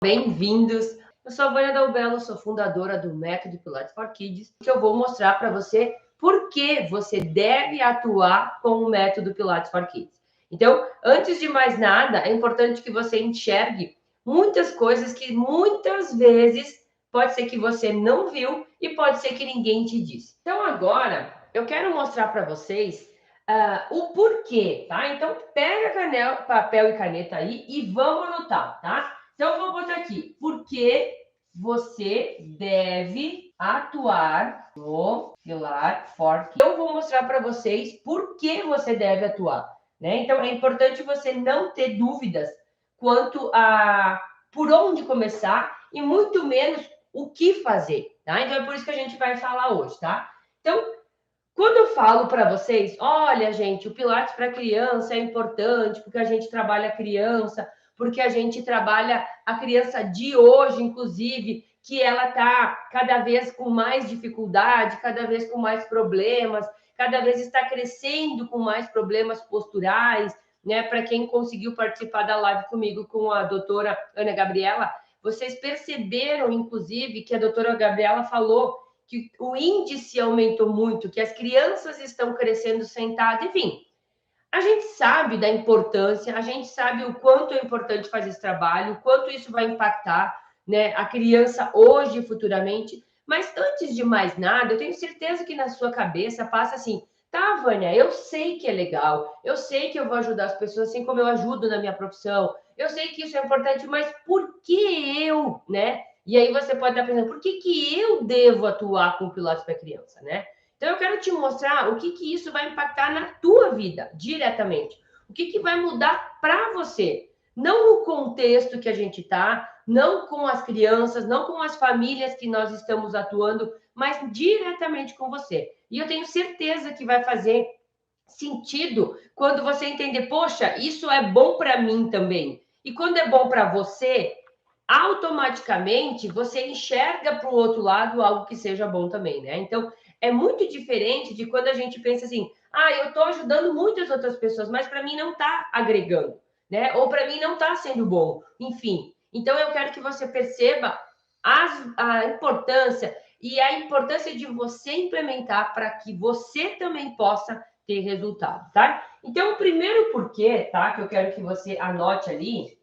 Bem-vindos! Eu sou a Vânia Dalbello, sou fundadora do Método Pilates for Kids, que eu vou mostrar para você por que você deve atuar com o Método Pilates for Kids. Então, antes de mais nada, é importante que você enxergue muitas coisas que muitas vezes pode ser que você não viu e pode ser que ninguém te disse. Então, agora, eu quero mostrar para vocês o porquê, tá? Então, pega papel e caneta aí e vamos anotar, tá? Então, eu vou botar aqui, por que você deve atuar no Pilates for Kids. Eu vou mostrar para vocês por que você deve atuar, né? Então, é importante você não ter dúvidas quanto a por onde começar e muito menos o que fazer, tá? Então, é por isso que a gente vai falar hoje, tá? Então, quando eu falo para vocês, olha, gente, o Pilates para criança é importante, porque a gente trabalha a criança, porque a gente trabalha a criança de hoje, inclusive, que ela está cada vez com mais dificuldade, cada vez com mais problemas, cada vez está crescendo com mais problemas posturais, né? Para quem conseguiu participar da live comigo com a doutora Ana Gabriela, vocês perceberam, inclusive, que a doutora Gabriela falou que o índice aumentou muito, que as crianças estão crescendo sentadas, enfim. A gente sabe da importância, a gente sabe o quanto é importante fazer esse trabalho, o quanto isso vai impactar, né, a criança hoje e futuramente. Mas antes de mais nada, eu tenho certeza que na sua cabeça passa assim: tá, Vânia, eu sei que é legal, eu sei que eu vou ajudar as pessoas assim como eu ajudo na minha profissão, eu sei que isso é importante, mas por que eu, né? E aí você pode estar pensando, por que eu devo atuar com o Pilates para criança, né? Então, eu quero te mostrar o que isso vai impactar na tua vida, diretamente. O que vai mudar para você. Não no contexto que a gente está, não com as crianças, não com as famílias que nós estamos atuando, mas diretamente com você. E eu tenho certeza que vai fazer sentido quando você entender, poxa, isso é bom para mim também. E quando é bom para você, automaticamente você enxerga para o outro lado algo que seja bom também, né? Então, é muito diferente de quando a gente pensa assim, eu estou ajudando muitas outras pessoas, mas para mim não está agregando, né? Ou para mim não está sendo bom. Enfim, então eu quero que você perceba a importância e a importância de você implementar para que você também possa ter resultado, tá? Então, o primeiro porquê, tá? Que eu quero que você anote ali,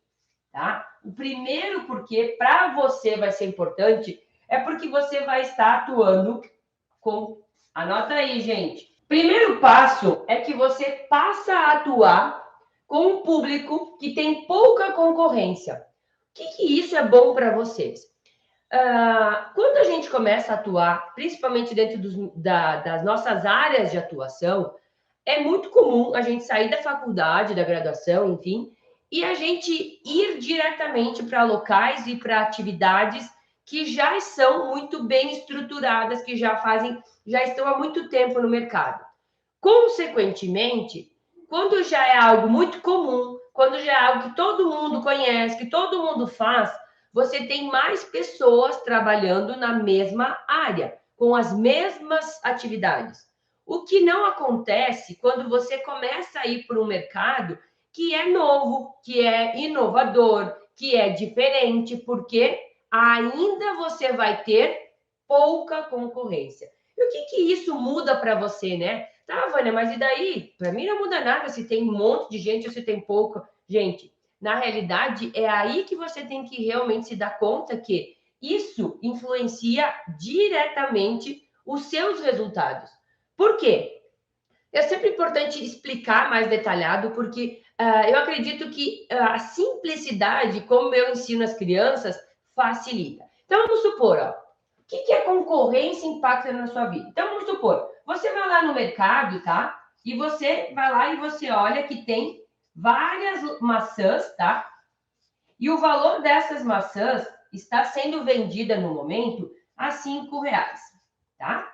tá? O primeiro porquê para você vai ser importante é porque você vai estar atuando com... Anota aí, gente. Primeiro passo é que você passa a atuar com um público que tem pouca concorrência. O que isso é bom para vocês? Quando a gente começa a atuar, principalmente dentro das nossas áreas de atuação, é muito comum a gente sair da faculdade, da graduação, enfim, e a gente ir diretamente para locais e para atividades que já são muito bem estruturadas, que já estão há muito tempo no mercado. Consequentemente, quando já é algo muito comum, quando já é algo que todo mundo conhece, que todo mundo faz, você tem mais pessoas trabalhando na mesma área, com as mesmas atividades. O que não acontece quando você começa a ir para um mercado que é novo, que é inovador, que é diferente, porque ainda você vai ter pouca concorrência. E o que isso muda para você, né? Tá, Vânia, mas e daí? Para mim não muda nada se tem um monte de gente ou se tem pouco. Gente, na realidade, é aí que você tem que realmente se dar conta que isso influencia diretamente os seus resultados. Por quê? É sempre importante explicar mais detalhado, porque eu acredito que a simplicidade, como eu ensino as crianças, facilita. Então, vamos supor, ó, o que a concorrência impacta na sua vida? Então, vamos supor, você vai lá no mercado, tá? E você vai lá e você olha que tem várias maçãs, tá? E o valor dessas maçãs está sendo vendida no momento a R$ 5, tá?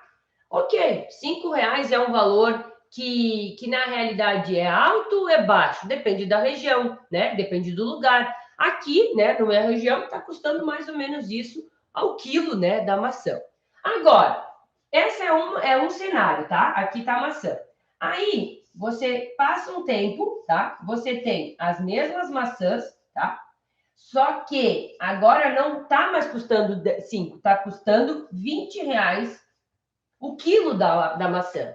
Ok, R$ 5 é um valor que na realidade é alto ou é baixo? Depende da região, né? Depende do lugar. Aqui, né, na minha região, está custando mais ou menos isso ao quilo, né, da maçã. Agora, esse é um cenário, tá? Aqui está a maçã. Aí, você passa um tempo, tá? Você tem as mesmas maçãs, tá? Só que agora não está mais custando 5, está custando R$ 20 o quilo da maçã.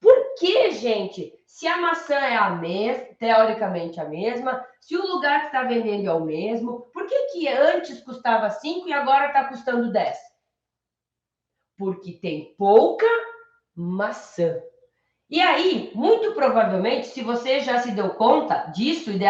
Por que, gente? Se a maçã é a mesma, teoricamente a mesma, se o lugar que está vendendo é o mesmo, por que antes custava 5 e agora está custando 10? Porque tem pouca maçã. E aí, muito provavelmente, se você já se deu conta disso e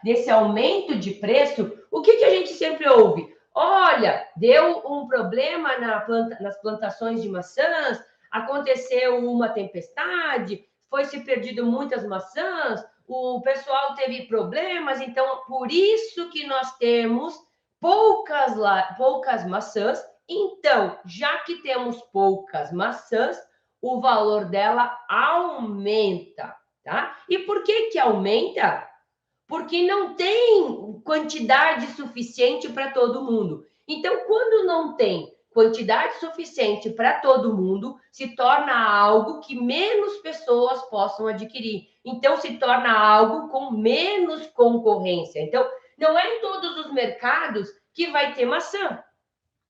desse aumento de preço, o que a gente sempre ouve? Olha, deu um problema nas plantações de maçãs, aconteceu uma tempestade, foi se perdido muitas maçãs, o pessoal teve problemas, então por isso que nós temos poucas maçãs. Então, já que temos poucas maçãs, o valor dela aumenta, tá? E por que aumenta? Porque não tem quantidade suficiente para todo mundo. Então, quando não tem quantidade suficiente para todo mundo, se torna algo que menos pessoas possam adquirir. Então, se torna algo com menos concorrência. Então, não é em todos os mercados que vai ter maçã.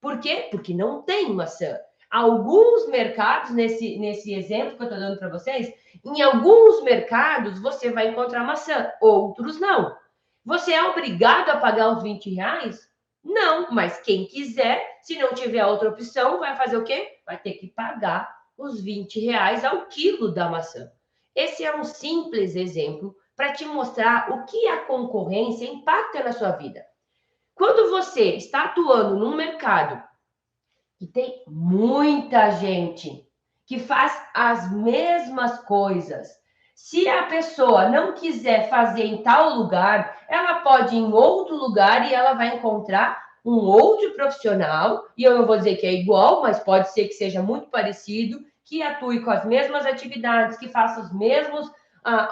Por quê? Porque não tem maçã. Alguns mercados, nesse exemplo que eu estou dando para vocês, em alguns mercados você vai encontrar maçã, outros não. Você é obrigado a pagar os R$ 20? Não, mas quem quiser, se não tiver outra opção, vai fazer o quê? Vai ter que pagar os R$ 20 ao quilo da maçã. Esse é um simples exemplo para te mostrar o que a concorrência impacta na sua vida. Quando você está atuando num mercado que tem muita gente que faz as mesmas coisas, se a pessoa não quiser fazer em tal lugar, ela pode ir em outro lugar e ela vai encontrar um outro profissional, e eu não vou dizer que é igual, mas pode ser que seja muito parecido, que atue com as mesmas atividades, que faça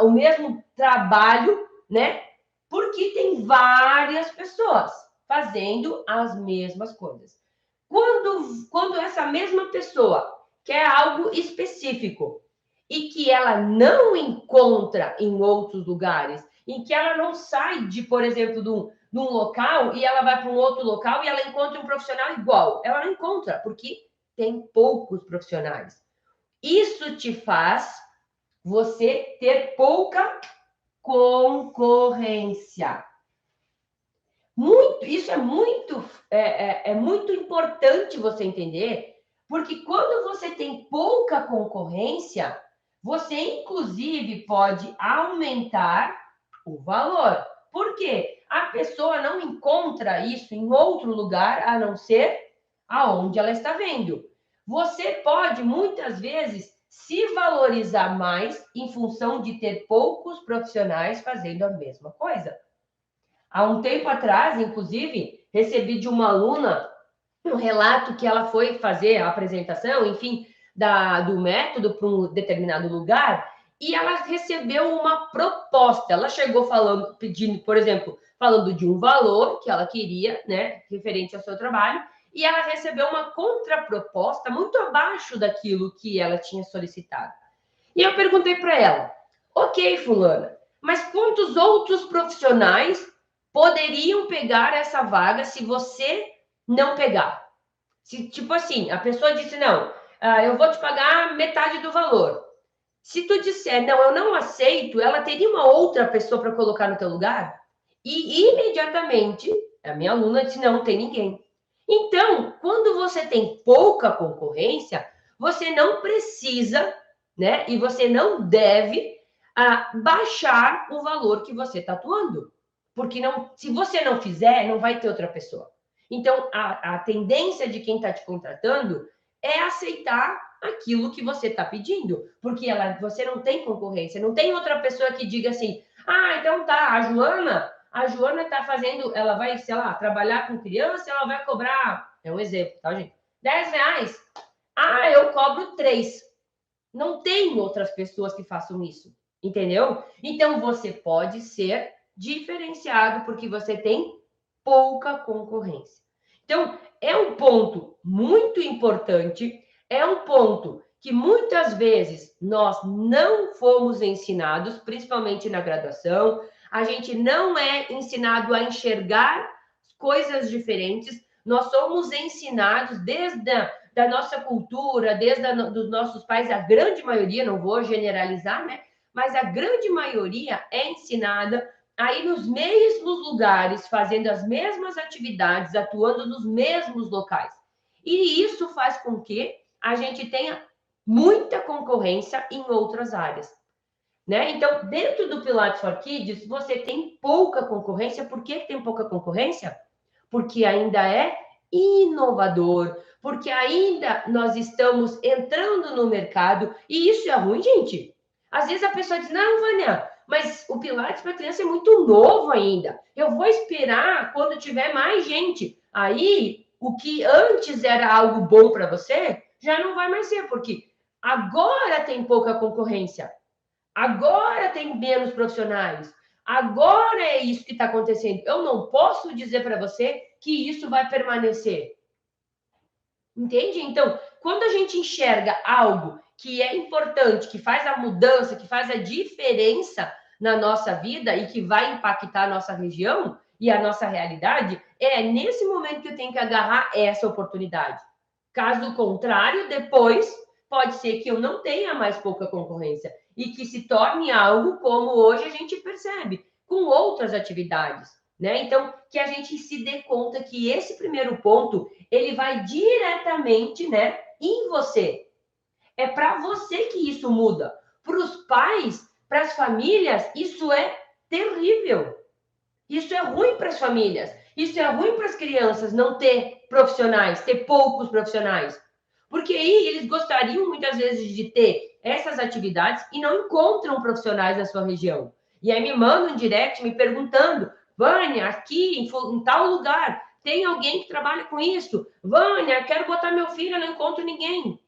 o mesmo trabalho, né? Porque tem várias pessoas fazendo as mesmas coisas. Quando essa mesma pessoa quer algo específico e que ela não encontra em outros lugares, em que ela não sai por exemplo, de um local e ela vai para um outro local e ela encontra um profissional igual. Ela não encontra, porque tem poucos profissionais. Isso te faz você ter pouca concorrência. Isso é muito importante você entender, porque quando você tem pouca concorrência, você inclusive pode aumentar o valor. Por quê? A pessoa não encontra isso em outro lugar a não ser aonde ela está vendo. Você pode muitas vezes se valorizar mais em função de ter poucos profissionais fazendo a mesma coisa. Há um tempo atrás, inclusive, recebi de uma aluna um relato que ela foi fazer a apresentação, enfim, do método para um determinado lugar, e ela recebeu uma proposta. Ela chegou pedindo, por exemplo, falando de um valor que ela queria, né, referente ao seu trabalho, e ela recebeu uma contraproposta muito abaixo daquilo que ela tinha solicitado. E eu perguntei para ela: ok, fulana, mas quantos outros profissionais poderiam pegar essa vaga se você não pegar? Se, tipo assim, a pessoa disse, não, eu vou te pagar metade do valor. Se tu disser, não, eu não aceito, ela teria uma outra pessoa para colocar no teu lugar? E imediatamente, a minha aluna disse, não tem ninguém. Então, quando você tem pouca concorrência, você não precisa, né? E você não deve baixar o valor que você está atuando. Porque se você não fizer, não vai ter outra pessoa. Então, a tendência de quem está te contratando é aceitar aquilo que você está pedindo, porque você não tem concorrência, não tem outra pessoa que diga assim, então tá, a Joana está fazendo, ela vai, sei lá, trabalhar com criança, ela vai cobrar, é um exemplo, tá, gente? R$ 10. Eu cobro 3. Não tem outras pessoas que façam isso, entendeu? Então, você pode ser diferenciado porque você tem pouca concorrência. Então, é um ponto muito importante, é um ponto que muitas vezes nós não fomos ensinados, principalmente na graduação, a gente não é ensinado a enxergar coisas diferentes, nós somos ensinados desde da nossa cultura, dos nossos pais, a grande maioria, não vou generalizar, né? Mas a grande maioria é ensinada a ir nos mesmos lugares, fazendo as mesmas atividades, atuando nos mesmos locais. E isso faz com que a gente tenha muita concorrência em outras áreas. Né? Então, dentro do Pilates for Kids, você tem pouca concorrência. Por que tem pouca concorrência? Porque ainda é inovador, porque ainda nós estamos entrando no mercado, e isso é ruim, gente. Às vezes a pessoa diz, não, Vânia, mas o Pilates para criança é muito novo ainda. Eu vou esperar quando tiver mais gente. Aí, o que antes era algo bom para você, já não vai mais ser, porque agora tem pouca concorrência. Agora tem menos profissionais. Agora é isso que está acontecendo. Eu não posso dizer para você que isso vai permanecer. Entende? Então, quando a gente enxerga algo que é importante, que faz a mudança, que faz a diferença na nossa vida e que vai impactar a nossa região e a nossa realidade, é nesse momento que eu tenho que agarrar essa oportunidade. Caso contrário, depois pode ser que eu não tenha mais pouca concorrência e que se torne algo como hoje a gente percebe, com outras atividades, né? Então, que a gente se dê conta que esse primeiro ponto, ele vai diretamente, né, em você. É para você que isso muda. Para os pais, para as famílias, isso é terrível. Isso é ruim para as famílias. Isso é ruim para as crianças não ter profissionais, ter poucos profissionais. Porque aí eles gostariam muitas vezes de ter essas atividades e não encontram profissionais na sua região. E aí me mandam um direct me perguntando, Vânia, aqui em tal lugar, tem alguém que trabalha com isso? Vânia, quero botar meu filho, eu não encontro ninguém.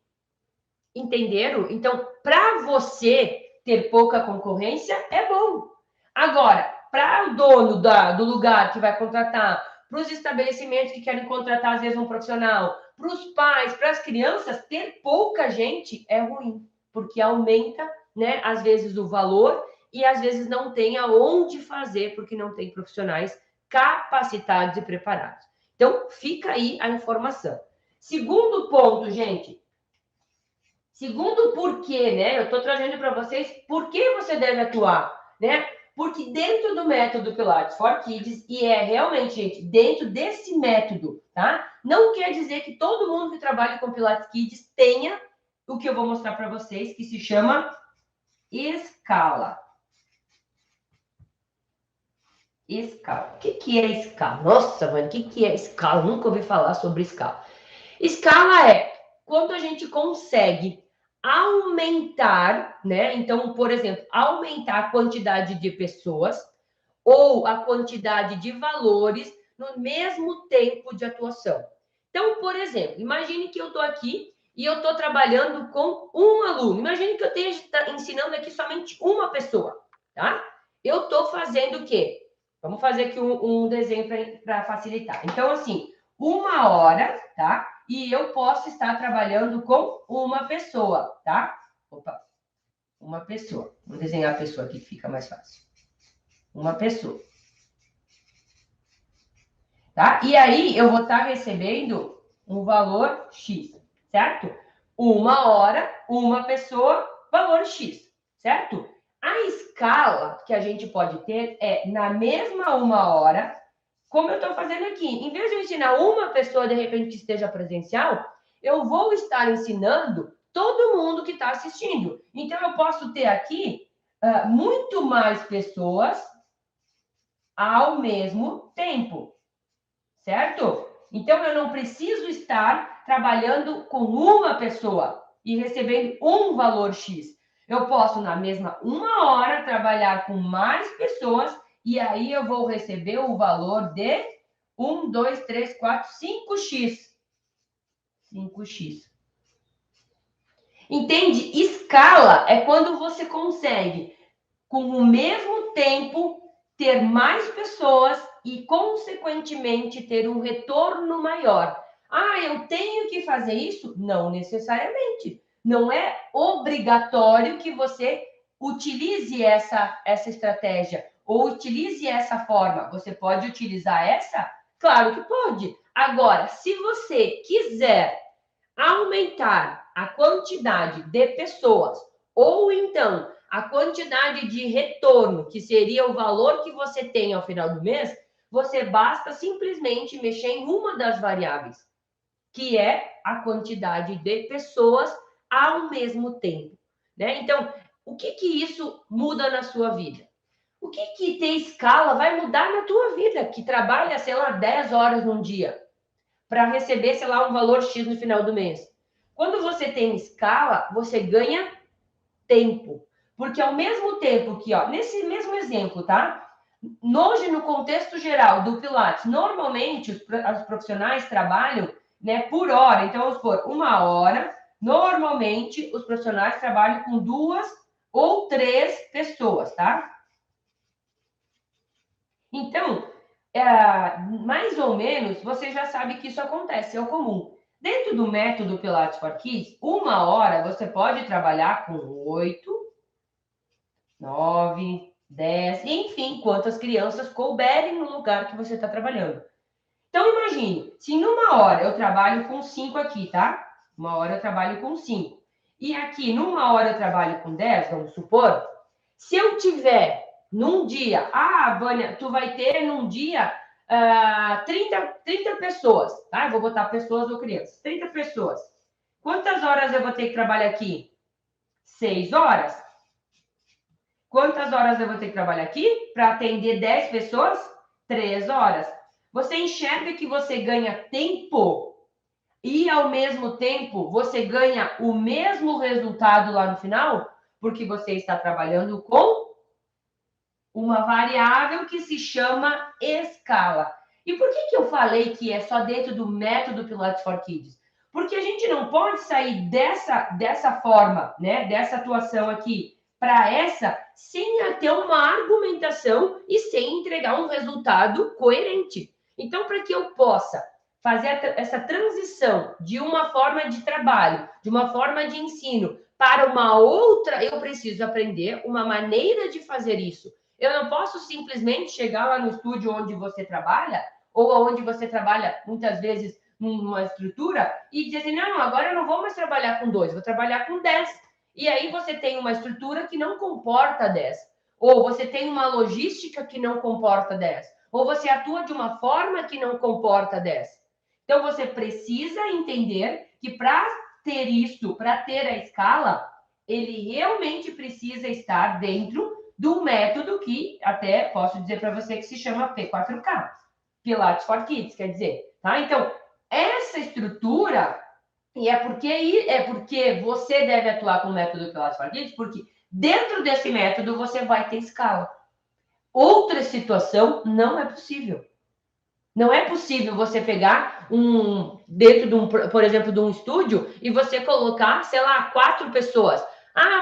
Entenderam? Então, para você ter pouca concorrência, é bom. Agora, para o dono do lugar que vai contratar, para os estabelecimentos que querem contratar, às vezes, um profissional, para os pais, para as crianças, ter pouca gente é ruim, porque aumenta, né, às vezes, o valor e às vezes não tem aonde fazer, porque não tem profissionais capacitados e preparados. Então, fica aí a informação. Segundo ponto, gente. Segundo porquê, né? Eu estou trazendo para vocês por que você deve atuar, né? Porque dentro do método Pilates for Kids, e é realmente, gente, dentro desse método, tá? Não quer dizer que todo mundo que trabalha com Pilates Kids tenha o que eu vou mostrar para vocês, que se chama escala. Escala. O que é escala? Nossa, mano, o que é escala? Nunca ouvi falar sobre escala. Escala é quando a gente consegue aumentar, né? Então, por exemplo, aumentar a quantidade de pessoas ou a quantidade de valores no mesmo tempo de atuação. Então, por exemplo, imagine que eu estou aqui e eu estou trabalhando com um aluno. Imagine que eu esteja ensinando aqui somente uma pessoa, tá? Eu estou fazendo o quê? Vamos fazer aqui um desenho para facilitar. Então, assim, 1 hora, tá? E eu posso estar trabalhando com uma pessoa, tá? Opa, uma pessoa. Vou desenhar a pessoa aqui que fica mais fácil. Uma pessoa. Tá? E aí eu vou estar recebendo um valor X, certo? 1 hora, uma pessoa, valor X, certo? A escala que a gente pode ter é na mesma 1 hora, como eu estou fazendo aqui. Em vez de eu ensinar uma pessoa, de repente, que esteja presencial, eu vou estar ensinando todo mundo que está assistindo. Então, eu posso ter aqui muito mais pessoas ao mesmo tempo, certo? Então, eu não preciso estar trabalhando com uma pessoa e recebendo um valor X. Eu posso, na mesma 1 hora, trabalhar com mais pessoas e aí eu vou receber o valor de 1, 2, 3, 4, 5x. 5x. Entende? Escala é quando você consegue, com o mesmo tempo, ter mais pessoas e, consequentemente, ter um retorno maior. Ah, eu tenho que fazer isso? Não necessariamente. Não é obrigatório que você utilize essa estratégia ou utilize essa forma. Você pode utilizar essa Claro que pode. Agora, se você quiser aumentar a quantidade de pessoas, ou então a quantidade de retorno, que seria o valor que você tem ao final do mês, você basta simplesmente mexer em uma das variáveis, que é a quantidade de pessoas ao mesmo tempo, né? Então, o que isso muda na sua vida? O que ter escala vai mudar na tua vida, que trabalha, sei lá, 10 horas num dia, para receber, sei lá, um valor X no final do mês? Quando você tem escala, você ganha tempo. Porque ao mesmo tempo que, ó, nesse mesmo exemplo, tá? Hoje, no contexto geral do Pilates, normalmente os profissionais trabalham, né, por hora. Então, vamos supor, 1 hora. Normalmente, os profissionais trabalham com 2 ou 3 pessoas, tá? Então, mais ou menos, você já sabe que isso acontece, é o comum. Dentro do método Pilates for Kids, 1 hora você pode trabalhar com 8, 9, 10, enfim, quantas crianças couberem no lugar que você está trabalhando. Então, imagine, se numa hora eu trabalho com 5 aqui, tá? 1 hora eu trabalho com 5. E aqui, numa hora eu trabalho com 10, vamos supor. Se eu tiver num dia, Vânia, tu vai ter num dia 30 pessoas, tá? Eu vou botar pessoas ou crianças. 30 pessoas. Quantas horas eu vou ter que trabalhar aqui? 6 horas. Quantas horas eu vou ter que trabalhar aqui para atender 10 pessoas? 3 horas. Você enxerga que você ganha tempo e, ao mesmo tempo, você ganha o mesmo resultado lá no final? Porque você está trabalhando com uma variável que se chama escala. E por que eu falei que é só dentro do método Pilates for Kids? Porque a gente não pode sair dessa forma, né, dessa atuação aqui para essa, sem ter uma argumentação e sem entregar um resultado coerente. Então, para que eu possa fazer essa transição de uma forma de trabalho, de uma forma de ensino, para uma outra, eu preciso aprender uma maneira de fazer isso. Eu não posso simplesmente chegar lá no estúdio onde você trabalha, ou onde você trabalha, muitas vezes, numa estrutura, e dizer assim, não, agora eu não vou mais trabalhar com 2, vou trabalhar com 10. E aí você tem uma estrutura que não comporta 10. Ou você tem uma logística que não comporta 10. Ou você atua de uma forma que não comporta 10. Então, você precisa entender que para ter isso, para ter a escala, ele realmente precisa estar dentro do método que até posso dizer para você que se chama P4K, Pilates for Kids, quer dizer, tá? Então, essa estrutura, e é porque você deve atuar com o método Pilates for Kids, porque dentro desse método você vai ter escala. Outra situação não é possível. Não é possível você pegar por exemplo, de um estúdio e você colocar, sei lá, 4 pessoas.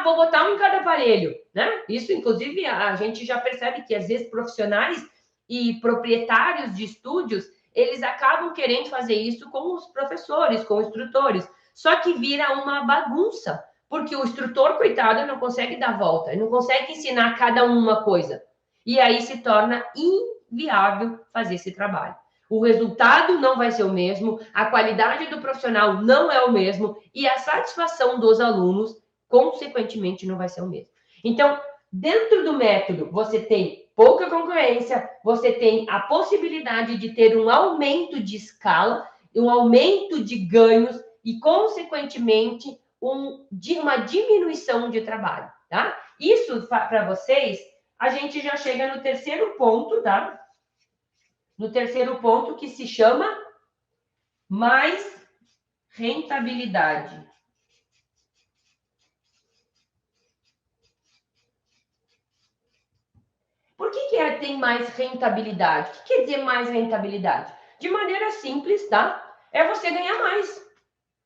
Vou botar um em cada aparelho, né? Isso, inclusive, a gente já percebe que, às vezes, profissionais e proprietários de estúdios, eles acabam querendo fazer isso com os professores, com os instrutores. Só que vira uma bagunça, porque o instrutor, coitado, não consegue dar volta, ele não consegue ensinar cada um uma coisa. E aí se torna inviável fazer esse trabalho. O resultado não vai ser o mesmo, a qualidade do profissional não é o mesmo e a satisfação dos alunos, consequentemente, não vai ser o mesmo. Então, dentro do método, você tem pouca concorrência, você tem a possibilidade de ter um aumento de escala, um aumento de ganhos e, consequentemente, uma diminuição de trabalho, tá? Isso, para vocês, a gente já chega no terceiro ponto, tá? No terceiro ponto, que se chama mais rentabilidade. Por que tem mais rentabilidade? O que quer dizer mais rentabilidade? De maneira simples, tá? É você ganhar mais.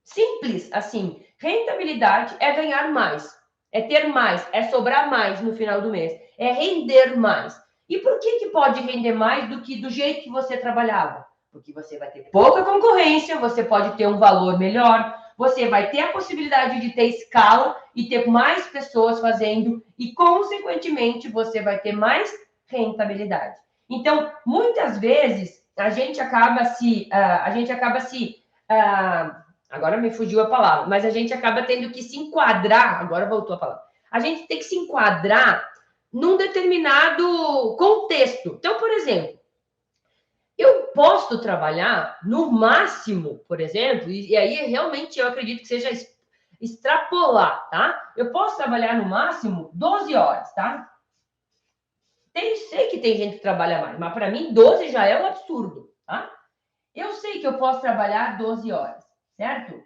Simples assim. Rentabilidade é ganhar mais, é ter mais, é sobrar mais no final do mês, é render mais. E por que pode render mais do que do jeito que você trabalhava? Porque você vai ter pouca concorrência, você pode ter um valor melhor, você vai ter a possibilidade de ter escala e ter mais pessoas fazendo e, consequentemente, você vai ter mais rentabilidade. Então, muitas vezes, a gente acaba se... agora me fugiu a palavra, mas a gente acaba tendo que se enquadrar, agora voltou a palavra. A gente tem que se enquadrar num determinado contexto. Então, por exemplo, eu posso trabalhar no máximo, por exemplo, e aí realmente eu acredito que seja extrapolar, tá? Eu posso trabalhar no máximo 12 horas, tá? Sei que tem gente que trabalha mais, mas para mim 12 já é um absurdo, tá? Eu sei que eu posso trabalhar 12 horas, certo?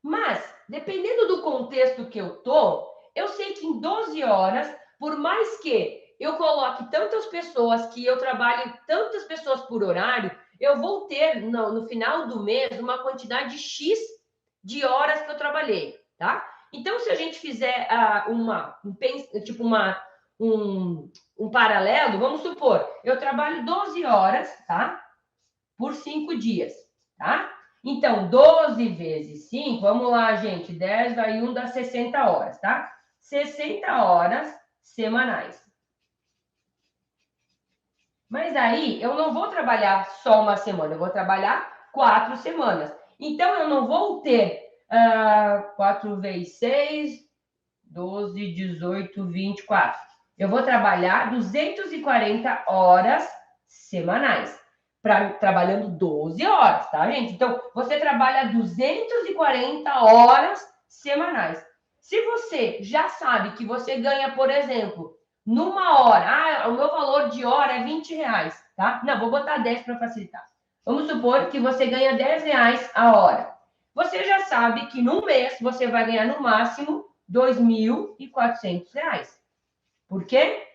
Mas, dependendo do contexto que eu tô, eu sei que em 12 horas, por mais que eu coloque tantas pessoas, que eu trabalhe tantas pessoas por horário, eu vou ter, no final do mês, uma quantidade X de horas que eu trabalhei, tá? Então, se a gente fizer um paralelo, vamos supor, eu trabalho 12 horas, tá? Por 5 dias, tá? Então, 12 vezes 5, vamos lá, gente, 10 daí 1 dá 60 horas, tá? 60 horas semanais. Mas aí, eu não vou trabalhar só uma semana, eu vou trabalhar 4 semanas. Então, eu não vou ter 4 vezes 6, 12, 18, 24. Eu vou trabalhar 240 horas semanais. Trabalhando 12 horas, tá, gente? Então, você trabalha 240 horas semanais. Se você já sabe que você ganha, por exemplo, numa hora, o meu valor de hora é 20 reais, tá? Não, vou botar 10 para facilitar. Vamos supor que você ganha 10 reais a hora. Você já sabe que num mês você vai ganhar no máximo R$2.400. Por quê?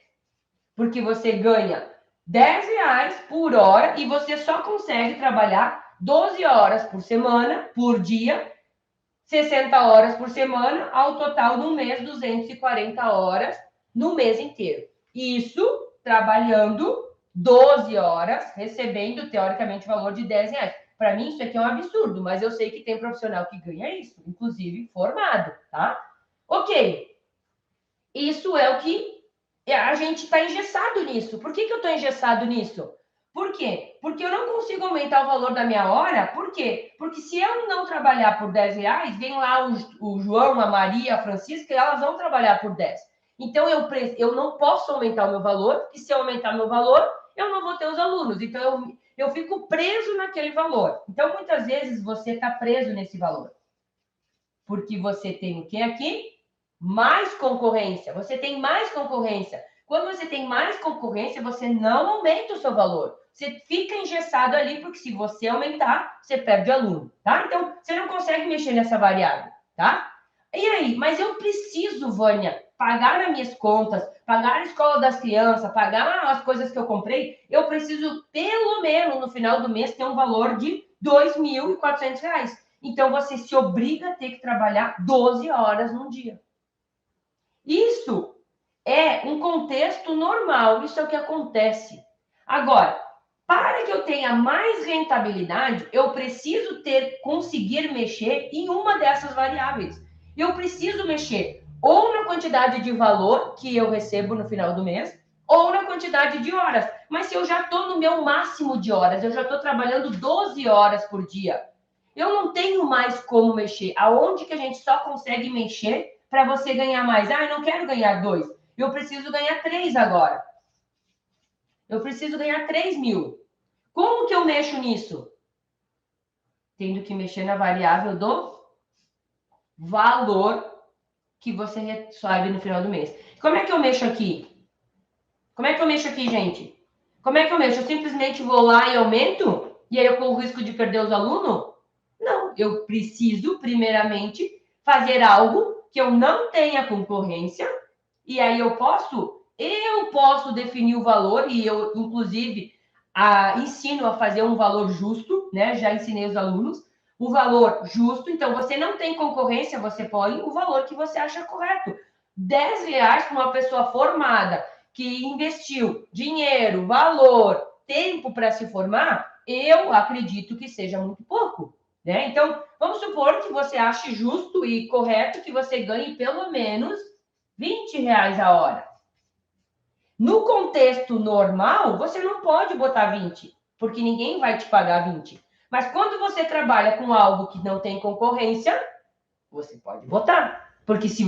Porque você ganha 10 reais por hora e você só consegue trabalhar 12 horas por semana, por dia, 60 horas por semana, ao total do mês, 240 horas no mês inteiro. Isso trabalhando 12 horas, recebendo, teoricamente, o valor de 10 reais. Para mim, isso aqui é um absurdo, mas eu sei que tem profissional que ganha isso, inclusive formado, tá? Ok. Isso é o que a gente está engessado nisso. Por que eu estou engessado nisso? Por quê? Porque eu não consigo aumentar o valor da minha hora. Por quê? Porque se eu não trabalhar por 10 reais, vem lá o João, a Maria, a Francisca, e elas vão trabalhar por 10. Então, eu não posso aumentar o meu valor, porque se eu aumentar meu valor, eu não vou ter os alunos. Então, eu fico preso naquele valor. Então, muitas vezes, você está preso nesse valor. Porque você tem o que aqui? Mais concorrência. Você tem mais concorrência. Quando você tem mais concorrência, você não aumenta o seu valor. Você fica engessado ali, porque se você aumentar, você perde aluno, tá? Então, você não consegue mexer nessa variável, tá? E aí? Mas eu preciso, Vânia, pagar as minhas contas, pagar a escola das crianças, pagar as coisas que eu comprei. Eu preciso, pelo menos, no final do mês, ter um valor de R$2.400. Então, você se obriga a ter que trabalhar 12 horas num dia. Isso é um contexto normal, isso é o que acontece. Agora, para que eu tenha mais rentabilidade, eu preciso conseguir mexer em uma dessas variáveis. Eu preciso mexer ou na quantidade de valor que eu recebo no final do mês, ou na quantidade de horas. Mas se eu já estou no meu máximo de horas, eu já estou trabalhando 12 horas por dia, eu não tenho mais como mexer. Aonde que a gente só consegue mexer para você ganhar mais? Eu não quero ganhar 2. Eu preciso ganhar 3 agora. Eu preciso ganhar 3 mil. Como que eu mexo nisso? Tendo que mexer na variável do valor que você recebe no final do mês. Como é que eu mexo aqui? Gente? Como é que eu mexo? Eu simplesmente vou lá e aumento? E aí eu corro o risco de perder os alunos? Não, eu preciso, primeiramente, fazer algo que eu não tenha concorrência, e aí eu posso definir o valor, e eu, inclusive, ensino a fazer um valor justo, né? Já ensinei os alunos, o valor justo. Então, você não tem concorrência, você põe o valor que você acha correto. 10 reais para uma pessoa formada, que investiu dinheiro, valor, tempo para se formar, eu acredito que seja muito pouco. Né? Então, vamos supor que você ache justo e correto que você ganhe pelo menos 20 reais a hora. No contexto normal, você não pode botar 20, porque ninguém vai te pagar 20. Mas quando você trabalha com algo que não tem concorrência, você pode botar. Porque se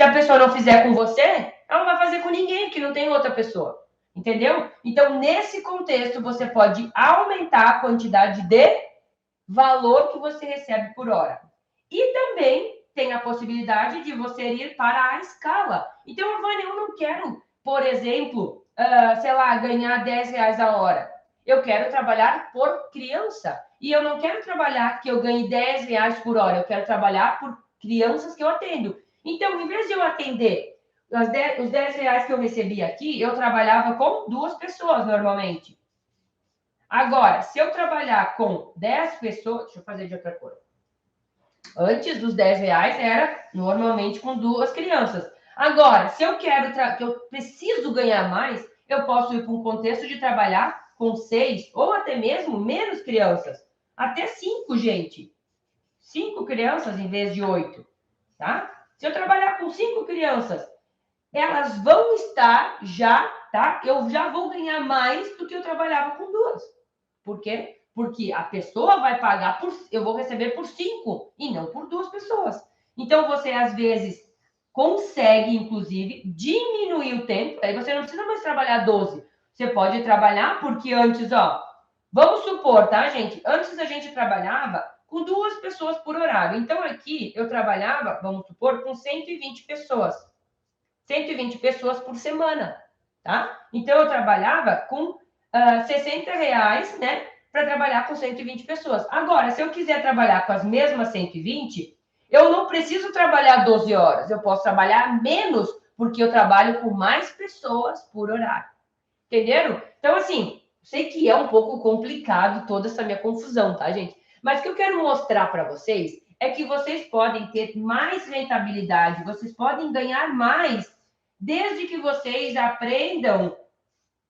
a pessoa não fizer com você, ela não vai fazer com ninguém, porque não tem outra pessoa. Entendeu? Então, nesse contexto, você pode aumentar a quantidade de valor que você recebe por hora. E também tem a possibilidade de você ir para a escala. Então, Vânia, eu não quero, por exemplo, sei lá, ganhar 10 reais a hora. Eu quero trabalhar por criança. E eu não quero trabalhar que eu ganhe 10 reais por hora. Eu quero trabalhar por crianças que eu atendo. Então, em vez de eu atender os 10 reais que eu recebi aqui, eu trabalhava com 2 pessoas normalmente. Agora, se eu trabalhar com 10 pessoas, deixa eu fazer de outra cor. Antes dos 10 reais era normalmente com 2 crianças. Agora, se eu quero que eu preciso ganhar mais, eu posso ir para um contexto de trabalhar com 6 ou até mesmo menos crianças. Até 5, gente. 5 crianças em vez de 8, tá? Se eu trabalhar com 5 crianças, elas vão estar já, tá? Eu já vou ganhar mais do que eu trabalhava com 2. Por quê? Porque a pessoa vai pagar eu vou receber por 5 e não por 2 pessoas. Então, você, às vezes, consegue, inclusive, diminuir o tempo. Aí você não precisa mais trabalhar 12. Você pode trabalhar porque antes, ó, vamos supor, tá, gente? Antes a gente trabalhava com 2 pessoas por horário. Então, aqui eu trabalhava, vamos supor, com 120 pessoas. 120 pessoas por semana, tá? Então, eu trabalhava com 60 reais, né? Para trabalhar com 120 pessoas. Agora, se eu quiser trabalhar com as mesmas 120, eu não preciso trabalhar 12 horas. Eu posso trabalhar menos, porque eu trabalho com mais pessoas por horário. Entenderam? Então, assim, sei que é um pouco complicado toda essa minha confusão, tá, gente? Mas o que eu quero mostrar para vocês é que vocês podem ter mais rentabilidade, vocês podem ganhar mais, desde que vocês aprendam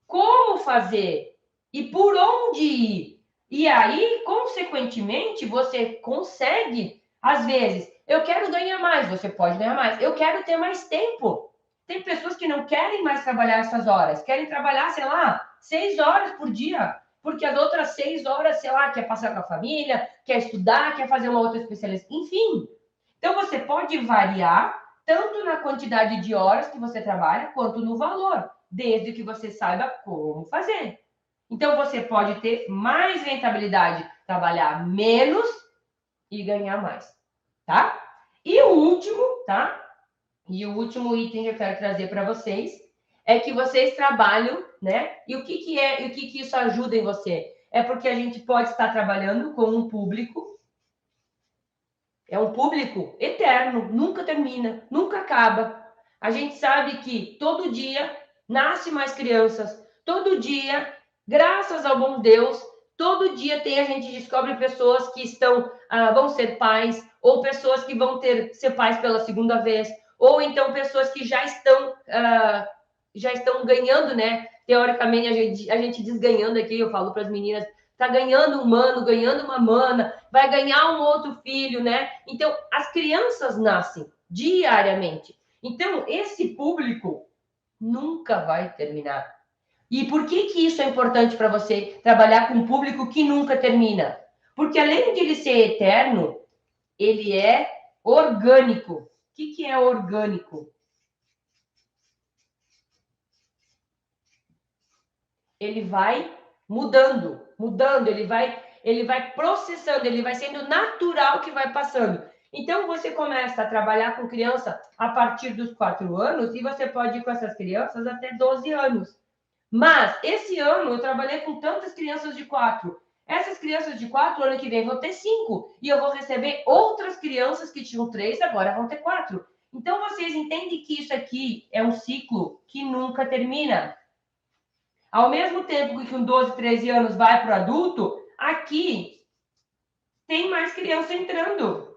como fazer e por onde ir. E aí, consequentemente, você consegue, às vezes, eu quero ganhar mais, você pode ganhar mais. Eu quero ter mais tempo. Tem pessoas que não querem mais trabalhar essas horas, querem trabalhar, sei lá, 6 horas por dia, porque as outras 6 horas, sei lá, quer passar com a família, quer estudar, quer fazer uma outra especialização, enfim. Então, você pode variar tanto na quantidade de horas que você trabalha, quanto no valor, desde que você saiba como fazer. Então, você pode ter mais rentabilidade, trabalhar menos e ganhar mais, tá? E o último, tá? E o último item que eu quero trazer para vocês é que vocês trabalham, né? E o que é, e o que isso ajuda em você? É porque a gente pode estar trabalhando com um público, é um público eterno, nunca termina, nunca acaba. A gente sabe que todo dia nasce mais crianças, todo dia, graças ao bom Deus, todo dia a gente descobre pessoas que vão ser pais, ou pessoas que vão ser pais pela segunda vez, ou então pessoas que já estão ganhando, né? Teoricamente, a gente diz ganhando aqui, eu falo para as meninas, tá ganhando um mano, ganhando uma mana, vai ganhar um outro filho, né? Então, as crianças nascem diariamente. Então, esse público nunca vai terminar. E por que isso é importante para você trabalhar com um público que nunca termina? Porque além de ele ser eterno, ele é orgânico. O que é orgânico? Ele vai mudando, ele vai processando, ele vai sendo natural que vai passando. Então, você começa a trabalhar com criança a partir dos 4 anos e você pode ir com essas crianças até 12 anos. Mas, esse ano, eu trabalhei com tantas crianças de 4. Essas crianças de 4, ano que vem, vão ter 5. E eu vou receber outras crianças que tinham 3, agora vão ter 4. Então, vocês entendem que isso aqui é um ciclo que nunca termina. Ao mesmo tempo que com 12, 13 anos vai para o adulto, aqui tem mais criança entrando.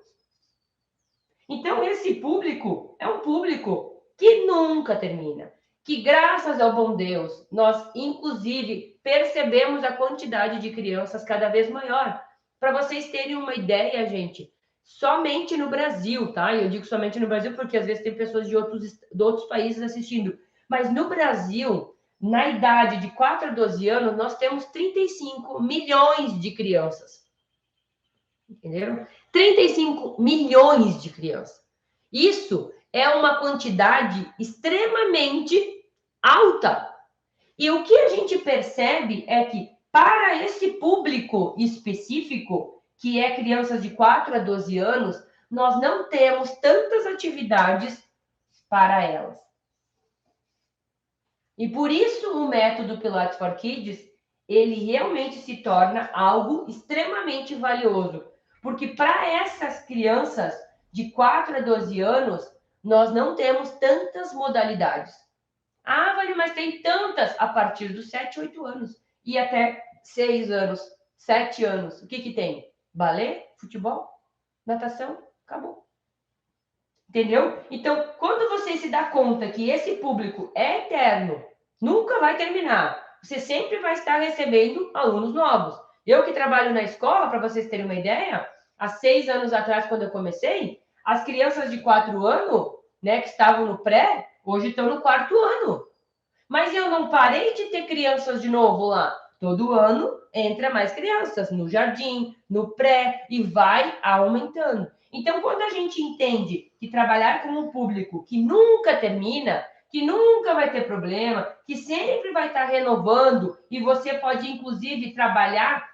Então, esse público é um público que nunca termina. Que, graças ao bom Deus, nós, inclusive, percebemos a quantidade de crianças cada vez maior. Para vocês terem uma ideia, gente, somente no Brasil, tá? Eu digo somente no Brasil porque, às vezes, tem pessoas de outros países assistindo. Mas no Brasil, na idade de 4 a 12 anos, nós temos 35 milhões de crianças. Entenderam? 35 milhões de crianças. Isso é uma quantidade extremamente alta. E o que a gente percebe é que, para esse público específico, que é crianças de 4 a 12 anos, nós não temos tantas atividades para elas. E por isso o método Pilates for Kids, ele realmente se torna algo extremamente valioso. Porque para essas crianças de 4 a 12 anos, nós não temos tantas modalidades. Ah, Vale, mas tem tantas a partir dos 7, 8 anos. E até 6 anos, 7 anos. O que que tem? Balé, futebol, natação, acabou. Entendeu? Então, quando você se dá conta que esse público é eterno, nunca vai terminar, você sempre vai estar recebendo alunos novos. Eu que trabalho na escola, para vocês terem uma ideia, há 6 anos atrás, quando eu comecei, as crianças de 4 anos, né, que estavam no pré, hoje estão no 4º ano. Mas eu não parei de ter crianças de novo lá. Todo ano entra mais crianças no jardim, no pré, e vai aumentando. Então, quando a gente entende que trabalhar com um público que nunca termina, que nunca vai ter problema, que sempre vai estar renovando, e você pode, inclusive, trabalhar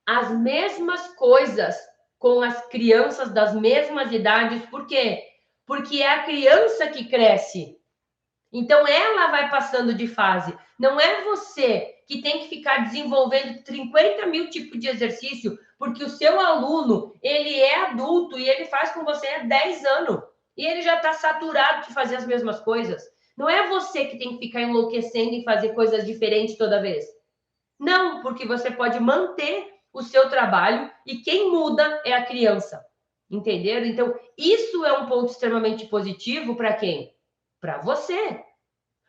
as mesmas coisas com as crianças das mesmas idades. Por quê? Porque é a criança que cresce. Então, ela vai passando de fase. Não é você que tem que ficar desenvolvendo 50 mil tipos de exercício, porque o seu aluno, ele é adulto e ele faz com você há 10 anos. E ele já está saturado de fazer as mesmas coisas. Não é você que tem que ficar enlouquecendo e fazer coisas diferentes toda vez. Não, porque você pode manter o seu trabalho e quem muda é a criança. Entenderam? Então, isso é um ponto extremamente positivo para quem? Para você.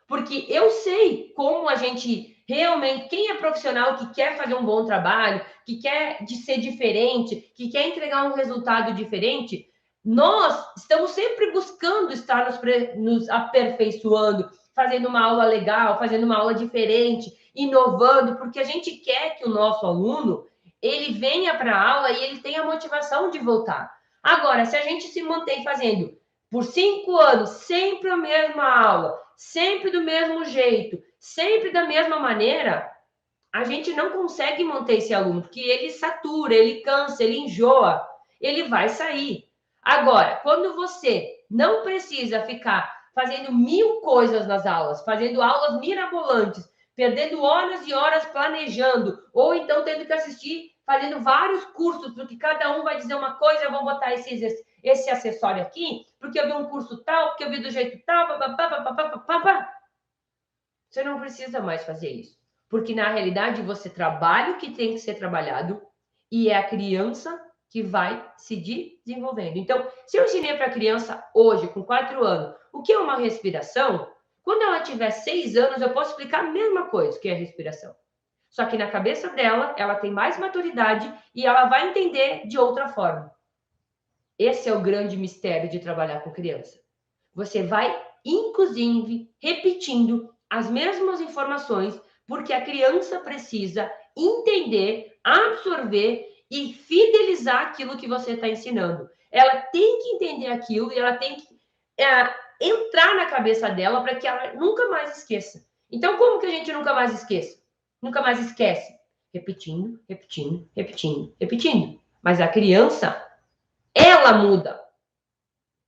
Porque eu sei como a gente realmente, quem é profissional que quer fazer um bom trabalho, que quer de ser diferente, que quer entregar um resultado diferente, nós estamos sempre buscando estar nos aperfeiçoando, fazendo uma aula legal, fazendo uma aula diferente, inovando, porque a gente quer que o nosso aluno ele venha para a aula e ele tenha a motivação de voltar. Agora, se a gente se mantém fazendo por 5 anos sempre a mesma aula, sempre do mesmo jeito, sempre da mesma maneira, a gente não consegue manter esse aluno, porque ele satura, ele cansa, ele enjoa, ele vai sair. Agora, quando você não precisa ficar fazendo 1000 coisas nas aulas, fazendo aulas mirabolantes, perdendo horas e horas planejando, ou então tendo que assistir, fazendo vários cursos, porque cada um vai dizer uma coisa, vão botar esse acessório aqui, porque eu vi um curso tal, porque eu vi do jeito tal, você não precisa mais fazer isso. Porque, na realidade, você trabalha o que tem que ser trabalhado e é a criança que vai se desenvolvendo. Então, se eu ensinei para a criança hoje, com 4 anos, o que é uma respiração, quando ela tiver 6 anos, eu posso explicar a mesma coisa que é a respiração. Só que na cabeça dela, ela tem mais maturidade e ela vai entender de outra forma. Esse é o grande mistério de trabalhar com criança. Você vai, inclusive, repetindo as mesmas informações, porque a criança precisa entender, absorver e fidelizar aquilo que você está ensinando. Ela tem que entender aquilo e ela tem que entrar na cabeça dela para que ela nunca mais esqueça. Então, como que a gente nunca mais esqueça? Nunca mais esquece? Repetindo, repetindo, repetindo, repetindo. Mas a criança, ela muda.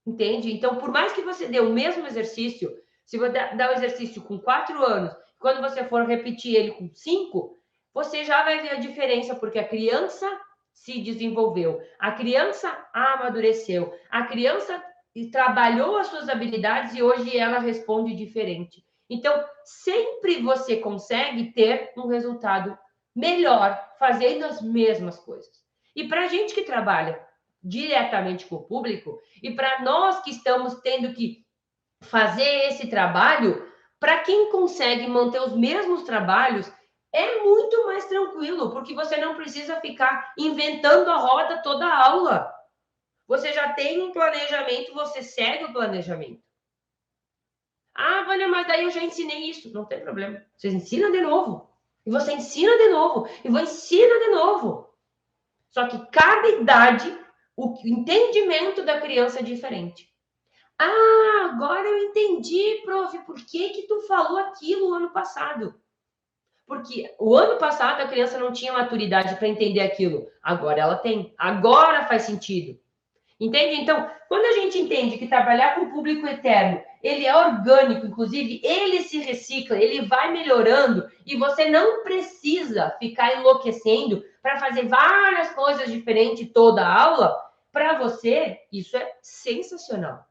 Entende? Então, por mais que você dê o mesmo exercício, se você dá o exercício com 4 anos, quando você for repetir ele com 5, você já vai ver a diferença, porque a criança se desenvolveu, a criança amadureceu, a criança trabalhou as suas habilidades e hoje ela responde diferente. Então, sempre você consegue ter um resultado melhor fazendo as mesmas coisas. E para a gente que trabalha diretamente com o público, e para nós que estamos tendo que fazer esse trabalho, para quem consegue manter os mesmos trabalhos, é muito mais tranquilo, porque você não precisa ficar inventando a roda toda a aula. Você já tem um planejamento, você segue o planejamento. Ah, Vânia, mas daí eu já ensinei isso. Não tem problema. Você ensina de novo. E você ensina de novo. E você ensina de novo. Só que cada idade, o entendimento da criança é diferente. Ah, agora eu entendi, prof, por que que tu falou aquilo ano passado? Porque o ano passado a criança não tinha maturidade para entender aquilo. Agora ela tem. Agora faz sentido. Entende? Então, quando a gente entende que trabalhar com o público eterno, ele é orgânico, inclusive, ele se recicla, ele vai melhorando e você não precisa ficar enlouquecendo para fazer várias coisas diferentes toda a aula. Para você, isso é sensacional.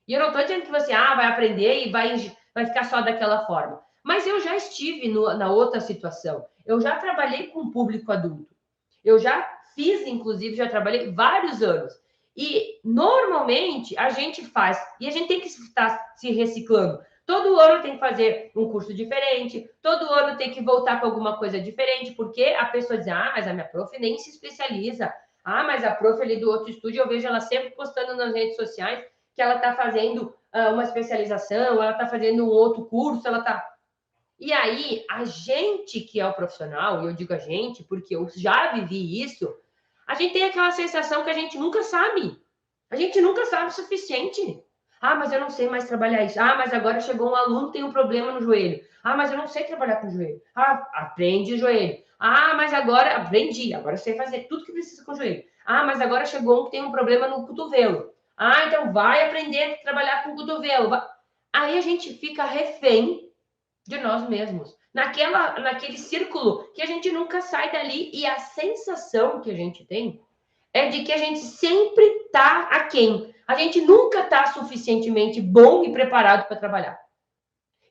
E eu não estou dizendo que você vai aprender e vai ficar só daquela forma. Mas eu já estive na outra situação. Eu já trabalhei com público adulto. Eu já fiz, inclusive, já trabalhei vários anos. E normalmente a gente faz, e a gente tem que estar se reciclando. Todo ano tem que fazer um curso diferente, todo ano tem que voltar com alguma coisa diferente, porque a pessoa diz, mas a minha prof nem se especializa. Mas a prof ali do outro estúdio, eu vejo ela sempre postando nas redes sociais que ela está fazendo uma especialização, ela está fazendo um outro curso, ela está... E aí, a gente que é o profissional, e eu digo a gente porque eu já vivi isso, a gente tem aquela sensação que a gente nunca sabe. A gente nunca sabe o suficiente. Mas eu não sei mais trabalhar isso. Mas agora chegou um aluno que tem um problema no joelho. Mas eu não sei trabalhar com o joelho. Aprende o joelho. Mas agora aprendi. Agora eu sei fazer tudo que precisa com o joelho. Mas agora chegou um que tem um problema no cotovelo. Então vai aprender a trabalhar com o cotovelo. Aí a gente fica refém de nós mesmos. Naquele círculo que a gente nunca sai dali. E a sensação que a gente tem é de que a gente sempre está aquém. A gente nunca está suficientemente bom e preparado para trabalhar.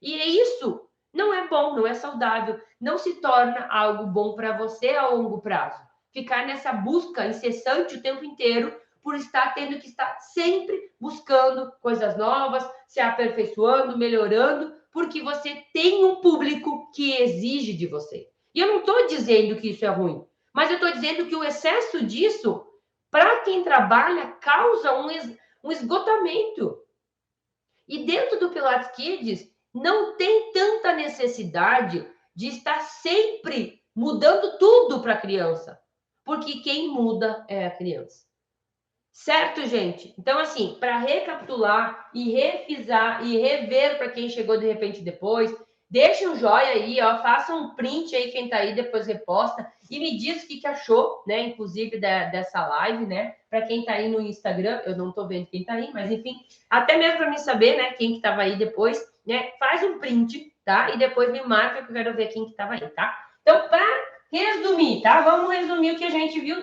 E isso não é bom, não é saudável, não se torna algo bom para você a longo prazo. Ficar nessa busca incessante o tempo inteiro por estar tendo que estar sempre buscando coisas novas, se aperfeiçoando, melhorando, porque você tem um público que exige de você. E eu não estou dizendo que isso é ruim, mas eu estou dizendo que o excesso disso, para quem trabalha, causa um esgotamento. E dentro do Pilates Kids, não tem tanta necessidade de estar sempre mudando tudo para a criança, porque quem muda é a criança. Certo, gente? Então, assim, para recapitular e refisar e rever para quem chegou de repente depois, deixa um joinha aí, faça um print aí, quem tá aí, depois reposta, e me diz o que achou, né? Inclusive dessa live, né? Para quem tá aí no Instagram, eu não tô vendo quem tá aí, mas enfim, até mesmo para mim saber, né? Quem que tava aí depois, né? Faz um print, tá? E depois me marca que eu quero ver quem que tava aí, tá? Então, para resumir, tá? Vamos resumir o que a gente viu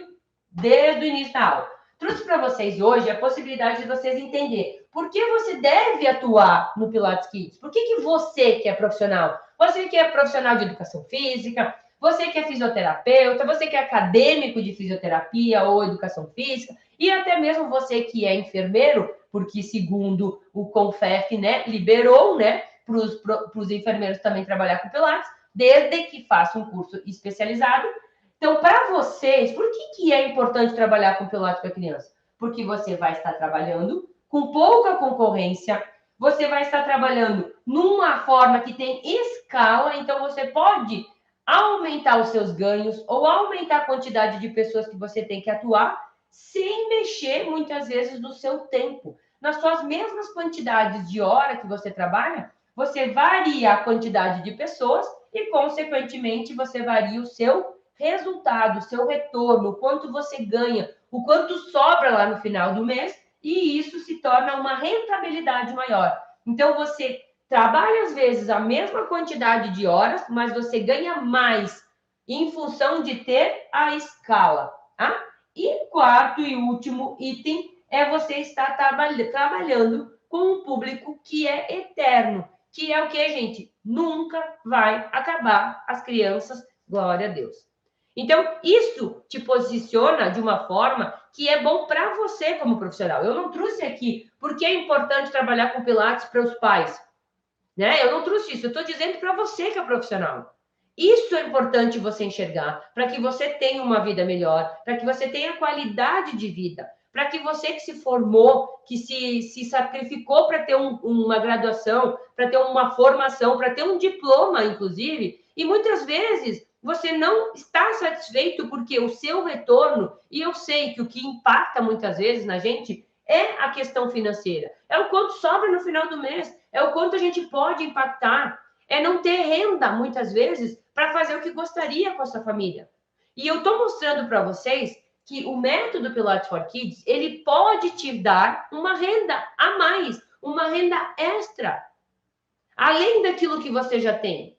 desde o início da aula. Trouxe para vocês hoje a possibilidade de vocês entenderem por que você deve atuar no Pilates Kids. Por que você que é profissional? Você que é profissional de educação física, você que é fisioterapeuta, você que é acadêmico de fisioterapia ou educação física, e até mesmo você que é enfermeiro, porque segundo o CONFEF, né, liberou, né, para os enfermeiros também trabalhar com Pilates, desde que façam um curso especializado. Então, para vocês, por que é importante trabalhar com Pilates para criança? Porque você vai estar trabalhando com pouca concorrência, você vai estar trabalhando numa forma que tem escala, então você pode aumentar os seus ganhos ou aumentar a quantidade de pessoas que você tem que atuar sem mexer, muitas vezes, no seu tempo. Nas suas mesmas quantidades de hora que você trabalha, você varia a quantidade de pessoas e, consequentemente, você varia o seu resultado, seu retorno, o quanto você ganha, o quanto sobra lá no final do mês, e isso se torna uma rentabilidade maior. Então, você trabalha, às vezes, a mesma quantidade de horas, mas você ganha mais em função de ter a escala. Tá? E quarto e último item é você estar trabalhando com um público que é eterno, que é o que, gente? Nunca vai acabar as crianças, glória a Deus. Então, isso te posiciona de uma forma que é bom para você como profissional. Eu não trouxe aqui porque é importante trabalhar com Pilates para os pais, né? Eu não trouxe isso, eu estou dizendo para você que é profissional. Isso é importante você enxergar, para que você tenha uma vida melhor, para que você tenha qualidade de vida. para que você que se formou, que se sacrificou para ter uma graduação, para ter uma formação, para ter um diploma, inclusive, e muitas vezes você não está satisfeito porque o seu retorno, e eu sei que o que impacta muitas vezes na gente é a questão financeira, é o quanto sobra no final do mês, é o quanto a gente pode impactar, é não ter renda, muitas vezes, para fazer o que gostaria com a sua família. E eu estou mostrando para vocês que o método Pilates for Kids, ele pode te dar uma renda a mais, uma renda extra, além daquilo que você já tem.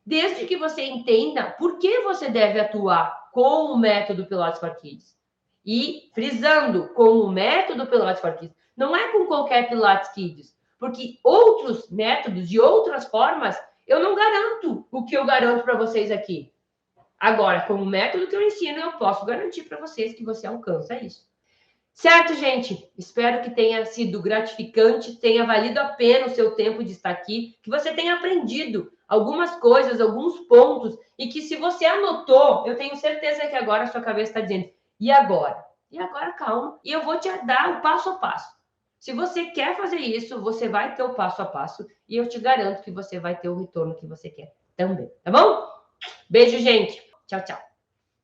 Desde que você entenda por que você deve atuar com o método Pilates for Kids. E, frisando, com o método Pilates for Kids. Não é com qualquer Pilates Kids, porque outros métodos, de outras formas, eu não garanto o que eu garanto para vocês aqui. Agora, com o método que eu ensino, eu posso garantir para vocês que você alcança isso. Certo, gente? Espero que tenha sido gratificante, tenha valido a pena o seu tempo de estar aqui, que você tenha aprendido algumas coisas, alguns pontos, e que se você anotou, eu tenho certeza que agora a sua cabeça está dizendo, e agora? E agora, calma, e eu vou te dar o passo a passo. Se você quer fazer isso, você vai ter o passo a passo, e eu te garanto que você vai ter o retorno que você quer também, tá bom? Beijo, gente. Tchau, tchau.